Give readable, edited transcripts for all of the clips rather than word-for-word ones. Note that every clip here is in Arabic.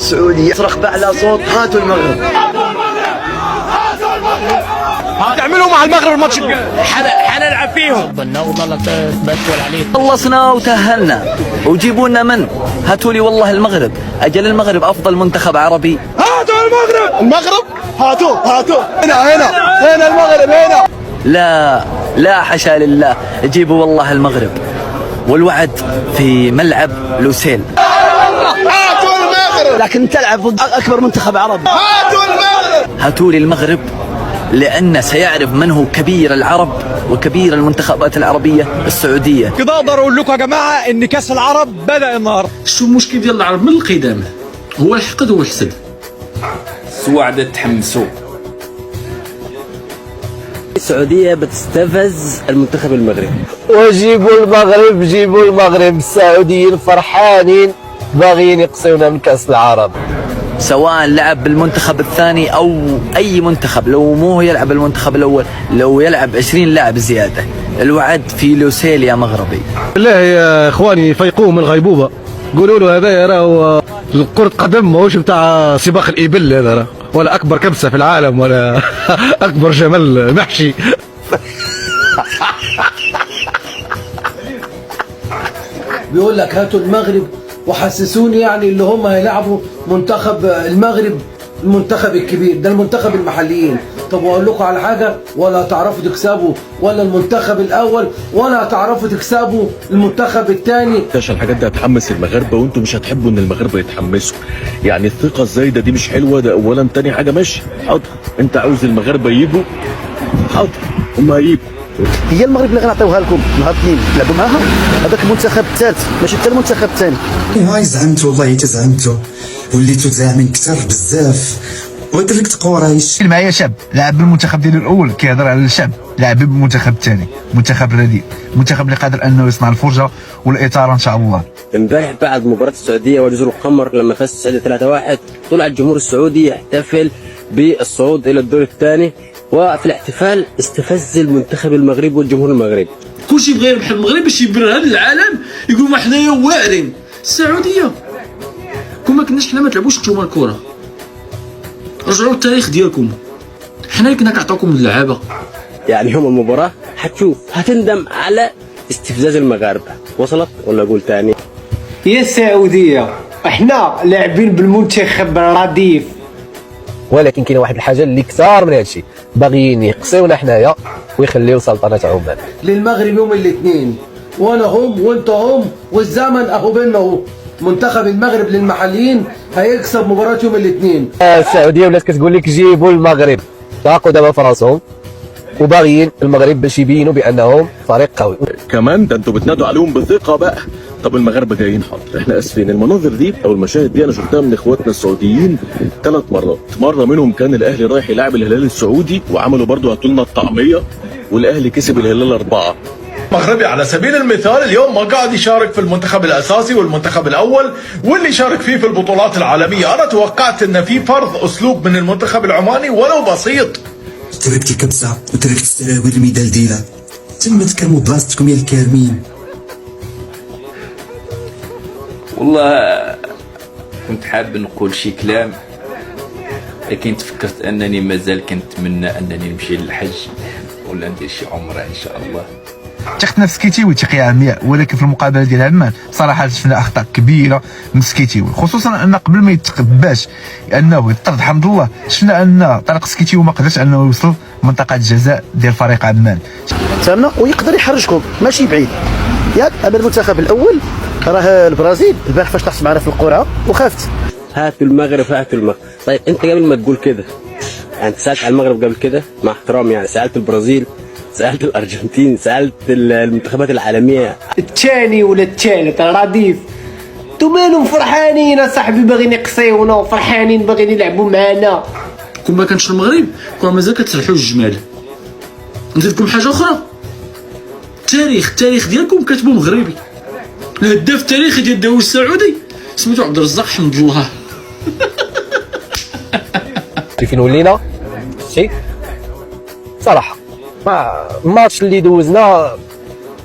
السعودية يصرخ بأعلى صوت هاتوا المغرب. تعملوا مع المغرب الماتش الجاي حنلعب فيهم. خلصنا وتأهلنا وجيبوا لنا من؟ هاتوا لي والله المغرب. أجل المغرب أفضل منتخب عربي. هاتوا المغرب هاتوا هنا المغرب هنا. لا حاشا لله، جيبوا والله المغرب، والوعد في ملعب لوسيل. هاتوا المغرب لكن تلعب ضد أكبر منتخب عربي. هاتوا المغرب. هاتوا لي المغرب، لأن سيعرف من هو كبير العرب وكبير المنتخبات العربية السعودية. كده اقدر اقول لكم يا جماعه ان كاس العرب بدا النهارده. شو المشكل ديال العرب من القدامى؟ هو الحقد والحسد. السواعدة تحمسوا. السعودية بتستفز المنتخب المغربي. جيبوا المغرب، السعوديين فرحانين باغيين يقصيونا من كأس العرب. سواء لعب بالمنتخب الثاني أو أي منتخب، لو مو يلعب المنتخب الأول، لو يلعب 20 لاعب زيادة، الوعد في لوسيل يا مغربي. بالله يا اخواني فيقوه من الغيبوبة، قولوا له هذا راه كرة قدم ماهوش بتاع سباق الإبل، هذا ولا أكبر كبسة في العالم ولا أكبر جمل محشي. بيقول لك هاتوا المغرب وحسسوني يعني اللي هم هيلعبوا منتخب المغرب المنتخب الكبير ده المنتخب المحليين. طب واقول لكم على حاجه، ولا هتعرفوا تكسبوا ولا المنتخب الاول ولا هتعرفوا تكسبوا المنتخب الثاني. عشان الحاجات دي هتحمس المغاربه وانتم مش هتحبوا ان المغاربه يتحمسوا، يعني الثقه الزايده دي مش حلوه. ده اولا. تاني حاجه ماشي حاضر، انت عاوز المغاربه يجوا حاضر، هم هيجوا. هي المغرب اللي غنعطيوها لكم نهار اثنين تلعبوا معاها، هذاك المنتخب الثالث ماشي حتى المنتخب الثاني. هاي زعمتوا والله تزعمتوا، وليتوا زعمين كثر بزاف ودركت قرايش. معايا شاب لاعب بالمنتخب ديالو الاول كيهضر على الشاب لاعب بالمنتخب الثاني، منتخب رديء، منتخب اللي قادر انه يصنع الفرجه والاثاره ان شاء الله. امبارح بعد مباراة السعودية وجزر القمر لما فاز السعودية 3-1 طلع الجمهور السعودي يحتفل بالصعود الى الدور الثاني، وفي الاحتفال استفز المنتخب المغربي والجمهور المغربي. كلشي بغى يربح المغرب باش يبرهن للعالم، يقول ما حنايا واعرين. السعوديه كون ما كناش حنا ما تلعبوش نتوما الكره، رجعوا التاريخ ديالكم، حنا اللي كنا كنعطيوكم اللعابه. يعني يوم المباراة حتشوف هتندم على استفزاز المغاربة. وصلت ولا اقول تاني؟ يا السعودية احنا لاعبين بالمنتخب الرديف، ولكن كاين واحد الحاجة اللي كثار من هادشي، باغيين يقصيونا حنايا ويخليو سلطنة عمان للمغرب يوم الاثنين، وانا هم وانت هم والزمن اهو بينا اهو. منتخب المغرب للمحليين هيكسب مباراة يوم الاثنين. السعودية ولات كتقول لك جيبوا المغرب، ضاقوا دابا في راسهم وباغيين المغرب باش يبينوا بانهم فريق قوي. كمان ده انتوا بتنادوا عليهم بثقه بقى. طب المغاربه جايين حاضر، احنا اسفين. المناظر دي او المشاهد دي انا شفتها من اخواتنا السعوديين 3 مرات. مره منهم كان الاهلي رايح يلعب الهلال السعودي وعملوا برضو هاتوا لنا الطعميه، والاهلي كسب الهلال 4. مغربي على سبيل المثال اليوم ما قاعد يشارك في المنتخب الاساسي والمنتخب الاول واللي شارك فيه في البطولات العالميه. انا توقعت ان في فرض اسلوب من المنتخب العماني ولو بسيط. تركت الكبسه وتركت السراويل المدلدله، تمت كرموا بلاصتكم يا الكارمين. والله كنت حاب نقول شي كلام، لكن تفكرت انني مازال كنتمنى انني نمشي للحج ولا ندير شي عمره ان شاء الله. ثقت في سكيتيوي ثقه عمياء، ولكن في المقابله ديال عمان صراحه شفنا اخطاء كبيره من سكيتيوي، خصوصا ان قبل ما يتقباش انه يطرد حمد الله شفنا ان طارق سكيتيوي ما قدرش انه يوصل منطقه الجزاء ديال فريق عمان. فهمنا؟ ويقدر يحرجكم ماشي بعيد. ياك اما المنتخب الاول راه البرازيل البارح فاش طاحت معنا في القرعه وخافت. هاتوا المغرب هاتوا المغرب. طيب انت قبل ما تقول كده انت سالت على المغرب قبل كده؟ مع احترامي يعني سالت البرازيل، سالت الارجنتين، سالت المنتخبات العالميه الثاني ولا الثالث الرديف. انتو مالهم فرحانين اصاحبي باغيين يقصيونا وفرحانين باغيين يلعبوا معنا. كون ما كانش المغرب كون مازال كتسرحوا الجمال. نزيد لكم حاجه اخرى، التاريخ ديالكم كاتبو مغربي. الهداف التاريخي ديال الدوري السعودي سميتو عبد الرزاق حمد الله. فين ولينا شي صراحه ما الماتش اللي دوزنا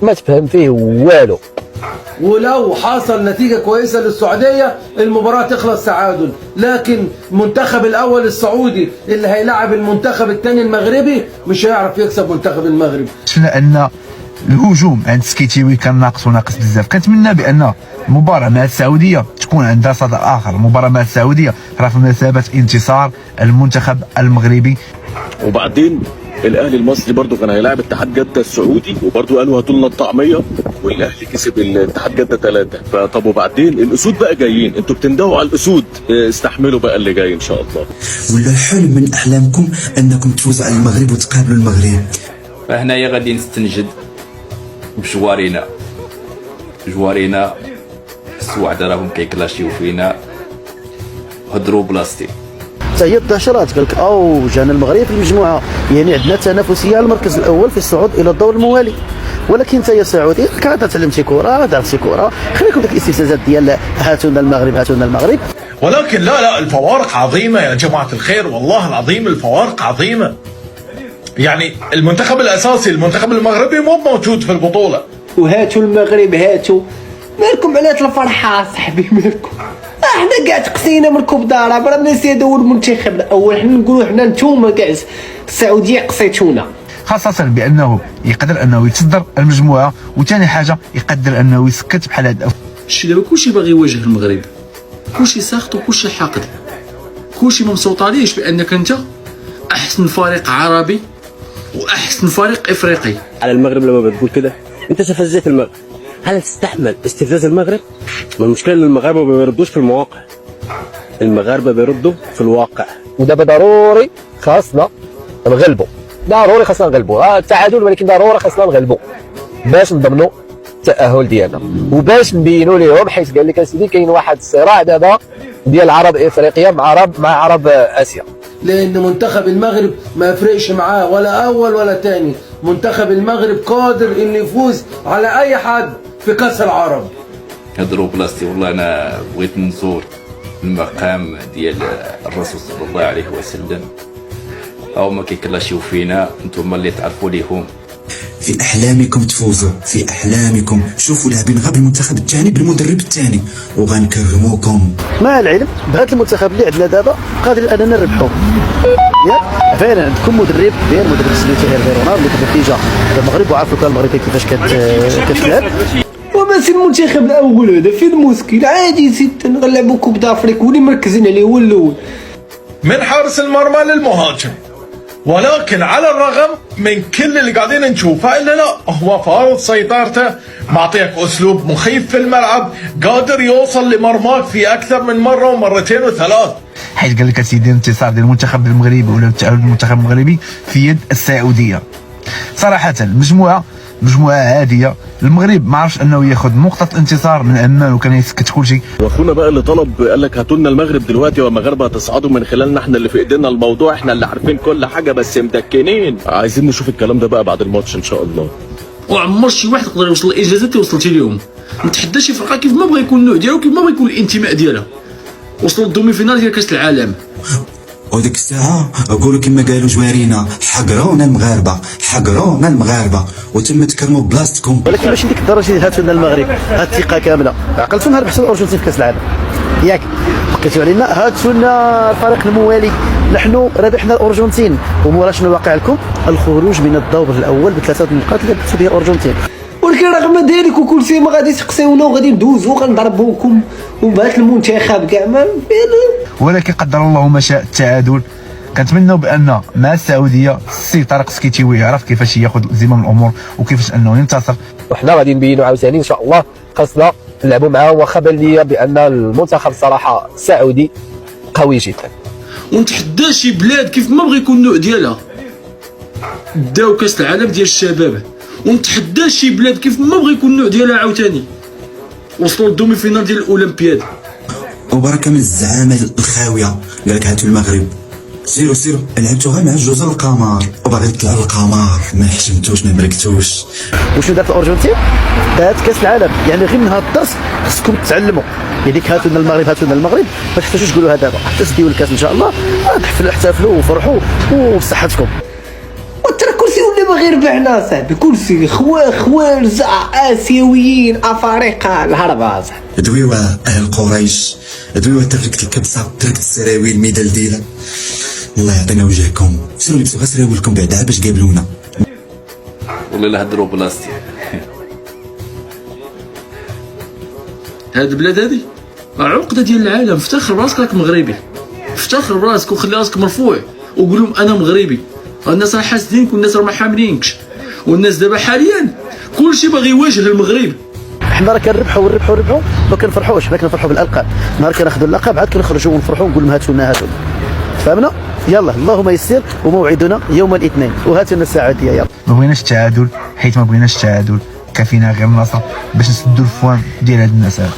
ما تفهم فيه والو. ولو حصل نتيجة كويسة للسعودية المباراة تخلص تعادل، لكن المنتخب الأول السعودي اللي هيلعب المنتخب الثاني المغربي مش هيعرف يكسب منتخب المغرب. شفنا ان الهجوم عند سكيتيوي كان ناقص وناقص بزاف. كنتمنى بان المباراة مع السعودية تكون عندها صدى آخر. المباراة مع السعودية راه في مثابة انتصار المنتخب المغربي. وبعدين الاهلي المصري برضو كان هيلاعب اتحاد جده السعودي، وبرضو قالوا هاتوا لنا الطعميه، والاهلي كسب الاتحاد جده 3. فطب وبعدين الاسود بقى جايين، انتوا بتندهوا على الاسود، استحملوا بقى اللي جاي ان شاء الله. ولا حلم من احلامكم انكم تفوزوا على المغرب وتقابلوا المغرب؟ فهنايا غادي نستنجد بجوارينا السواعد راهم كيكلاشيو فينا، هضروا بلاصتي. هي الدهشرات قال لك جانا المغرب في المجموعه، يعني عندنا تنافسيه على المركز الاول في الصعود الى الدور الموالي. ولكن انت يا سعودي كنت تعلمتي كره، درتي كره، خليكم ديك الاستفزازات ديال هاتوا لنا المغرب هاتوا لنا المغرب. ولكن لا الفوارق عظيمة يا جماعة الخير، والله العظيم الفوارق عظيمة. يعني المنتخب الأساسي المنتخب المغربي مو موجود في البطولة، وهاتوا المغرب هاتوا. مالكم علات الفرحة صاحبي مالكم؟ احنا كاع تقسينا من كوب دارا برا الناس يدور المنتخب الاول، حنا نقولوا حنا نتوما كاع السعوديه قصيتونا. خاصة بأنه يقدر أنه يتصدر المجموعة، وثاني حاجة يقدر أنه يسكت بحال هذا. الشيء دابا كلشي باغي يواجه المغرب، كلشي ساخط وكلشي حاقد، كلشي مبسوط عليش بأنك أنت أحسن فريق عربي وأحسن فريق إفريقي. على المغرب لما بتقول كده أنت استفزيت المغرب، هل تستحمل استفزاز المغرب؟ ما المشكلة إن المغاربة ما بيردوش في المواقع، المغاربة بيردوا في الواقع. ودابا ضروري خاصنا نغلبوا، ضروري خاصنا نغلبوا التعادل، ولكن ضروري خاصنا نغلبوا باش نضمنوا التأهل ديالنا وباش نبينوا لهم، حيت قال لك اسيدي كاين واحد الصراع دابا ديال عرب افريقيا مع عرب اسيا. لان منتخب المغرب ما يفرقش معاه ولا اول ولا ثاني، منتخب المغرب قادر انه يفوز على اي حد في كاس العرب. هضروا بلاصتي، والله انا بغيت نزور المقام ديال الرسول صلى الله عليه وسلم، او ما كيكلاشيو فينا، انتم اللي تعرفوا ليهم. في احلامكم تفوزوا، في احلامكم شوفوا لاعبين غير المنتخب الثاني بالمدرب الثاني وغنكرموكم. مع العلم بهذا المنتخب اللي عندنا دابا قادر اننا نربحوا. ياك فعلا عندكم مدرب كبير، مدرب سميتو هيرفيرونا اللي كان ديجا المغرب وعارف كان المغرب كيفاش كتلعب. وماشي المنتخب الاول هذا فين المشكل؟ عادي جدا نغلبوا كوب دافريك واللي مركزين عليه هو الاول. من حارس المرمى للمهاجم. ولكن على الرغم من كل اللي قاعدين نشوفه الا لا، هو فارض سيطرته، معطيك اسلوب مخيف في الملعب، قادر يوصل لمرماك في اكثر من مره ومرتين وثلاث. حيت قال لك سيدي الانتصار ديال المنتخب المغربي ولا التأهل المنتخب المغربي في يد السعوديه. صراحه مجموعه عاديه، المغرب ما عرفش انه ياخذ نقطه الانتصار من عمان وكان يسكت كل شيء. واخونا بقى اللي طلب قال لك هاتوا لنا المغرب دلوقتي والمغاربه تصعدوا من خلالنا، احنا اللي في ايدينا الموضوع، احنا اللي عارفين كل حاجه بس مدكنين. عايزين نشوف الكلام ده بقى بعد الماتش ان شاء الله. وعمر شي واحد يقدر يوصل للانجازات اللي وصلتي لهم. نتحدى شي فرقه كيف ما بغى يكون النوع ديالو، كيف ما بغى يكون الانتماء ديالها، وصلوا للدومي فينال ديال كاس العالم. وديك الساعة قولوا كما قالوا جوارينا، حقرونا المغاربة وتم تكرموا بلاصتكم. ولكن ماشي ديك الدرجه اللي هاتوا لنا المغرب، هاد الثقه كامله. عقلتوا نهار بحسوا الارجنتين في كاس العالم ياك، بقيتوا علينا هاتوا لنا الفريق الموالي، نحن ربحنا الارجنتين ومورا شنو واقع لكم؟ الخروج من الدور الاول ب3 نقاط اللي بحثوا بها الارجنتين. ولكن رغم ذلك وكل شيء ما غادي تقسيونا وغادي ندوزو غنضربوكم وبهذا المنتخب كاع ما ولكن قدر الله ما شاء التعادل. كنتمنوا بان مع السعوديه السي طارق سكيتيوي يعرف كيفاش ياخذ زمام الامور وكيفاش انه ينتصر. وحنا غادي نبينوا عاوتاني ان شاء الله خاصنا نلعبوا معاه. واخا بان ليا بان المنتخب صراحه السعودي قوي جدا، ونتحدى شي بلاد كيف ما بغى يكون النوع ديالها داو كاس العالم ديال الشباب، ونتحدى شي بلاد كيف ما بغى يكون النوع ديالها عاوتاني وصلوا للدومي فينال ديال الاولمبياد. وبركه من الزعامه الخاويه قال لك هاتوا المغرب، سيروا لعبتوا غير مع جزر القمر وباغي تطلع القمر، ما حشمتوش ما بركتوش. وشنو دارت الارجنتين؟ دارت كاس العالم، يعني غير من هذا الدرس خصكم تعلموا، يعني هاتوا لنا المغرب ما تحتاجوش تقولوا هذا، حتى تديو الكاس ان شاء الله، احتفلوا وفرحوا وبصحتكم. وترى كرسي ولا غير ربحنا صاحبي، كلشي خوارزة اسيويين افارقه الهربه صاحبي. دويوا اهل قريش، دويوا تفركة الكبسه، تركت السراويل المدلدله. الله يعطينا وجهكم، سيروا لبسوا غير سراويلكم بعدا باش تقابلونا. والله لا هضروا بلاصتي. هاد البلاد هادي عقده ديال العالم. افتخر براسك راك مغربي، افتخر براسك وخلي راسك مرفوع وقول لهم انا مغربي. الناس راه حاسدينك والناس راه ما حاملينكش، والناس دابا حاليا كلشي باغي يواجه المغرب. حنا راه كنربحوا ونربحوا ما كنفرحوش، حنا كنفرحوا بالالقاب. نهار كناخذوا اللقب عاد كنخرجوا ونفرحوا ونقول لهم هاتوا لنا هاتوا. فهمنا؟ يلا اللهم يسر، وموعدنا يوم الاثنين وهاتوا لنا السعوديه. يلا ما بغيناش التعادل، حيت ما بغيناش التعادل كافينا غير النصر باش نسدوا الفوان ديال هاد الناس هذا.